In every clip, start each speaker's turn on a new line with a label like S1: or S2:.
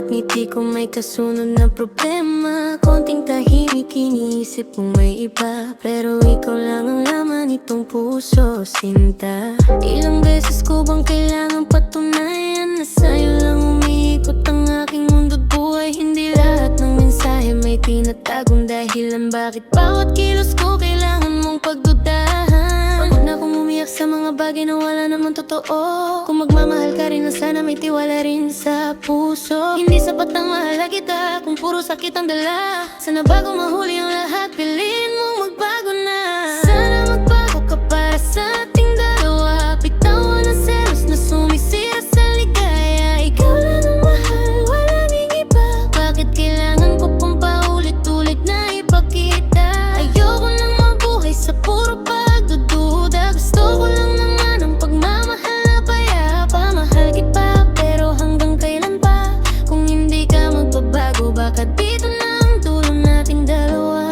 S1: bawat ngiti ko may kasunod na problema. Konting tahimik, iniisip kong may iba, pero ikaw lang ang laman itong puso, sinta. Ilang beses ko bang kailangan patunayan na sa'yo lang umiikot ang aking mundo't buhay? Hindi lahat ng mensahe may tinatagong dahilan. Bakit bawat kilos ko kailangan mong pagdudahan? Pagod na akong umiyak sa mga bagay na wala naman totoo. Kung magmamahal ka rin na sana may tiwala rin sa puso. Hindi sapat ang mahal kita kung puro sakit ang dala. Sana bago mahuli ang lahat, piliin mong magbago na. Sana magbago ka para sa ating dalawa. Bitawan ang selos na sumisira sa ligaya. Ikaw lang ang mahal, walang iba. Bakit kailangan ko pang paulit-ulit na ipakita? Ayoko nang mabuhay sa puro pagdududa. Gusto ko lang naman ang pagmamahal na payapa. Mahal kita pero hanggang kailan pa? Kung hindi ka magbabago, baka dito na ang dulo nating dalawa.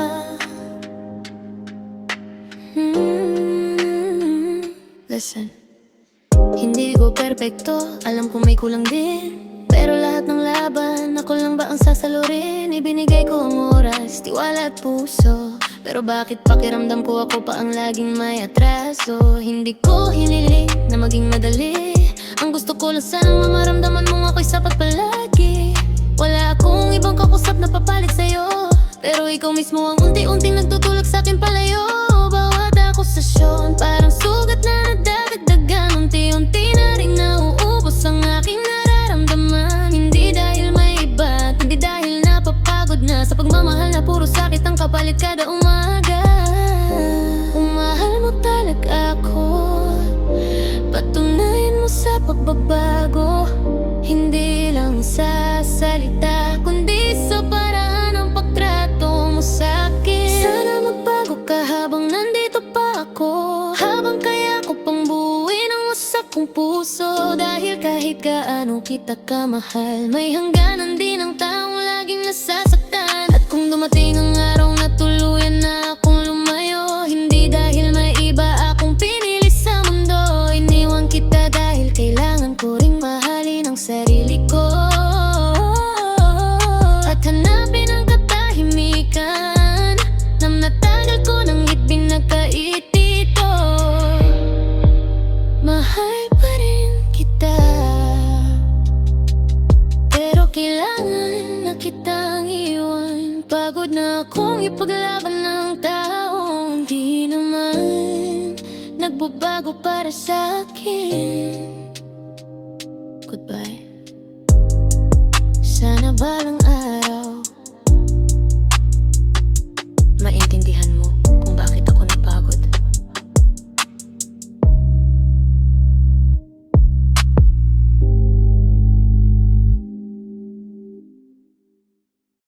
S1: Listen, hindi ko perpekto, alam ko may kulang din, pero lahat ng laban, ako lang ba ang sasalurin? Ibinigay ko ang oras, tiwala at puso, pero bakit pakiramdam ko ako pa ang laging may atraso? Hindi ko hiniling na maging madali, ang gusto ko lang sana maramdaman mong ako'y sapat palagi. Wala akong ibang kakusap na papalit sa'yo, pero ikaw mismo ang unti-unting nagtutulak sa'kin palayo. Bawat akusasyon parang sugat na nadadagdagan, unti-unti na rin nauubos ang aking nararamdaman. Hindi dahil may iba, hindi dahil napapagod na sa pagmamahal na puro sakit ang kapalit kada umaga. Kung mahal mo talaga ako, patunayan mo sa pagbabago. Hindi lang sa salita, kundi sa paraan ng pagtrato mo sa'kin. Sana magbago ka habang nandito pa ako, habang kaya ko pang buuin ang usap kong puso. Dahil kahit gaano kita kamahal, may hangganan din ang taong laging nasasaktan. At kung dumating ang araw na tuluyan na akong lumayo, hindi dahil may iba akong pinili sa mundo. Iniwan kita dahil kailangan ko ring mahalin ang sarili ko, at hanapin ang katahimikan na natagal ko nang ipinagkait dito. Mahal pa rin kita, pero kailangan na kitang iwan. Pagod na akong ipaglaban ng taong di naman nagbabago para sa'kin. Goodbye. Sana balang araw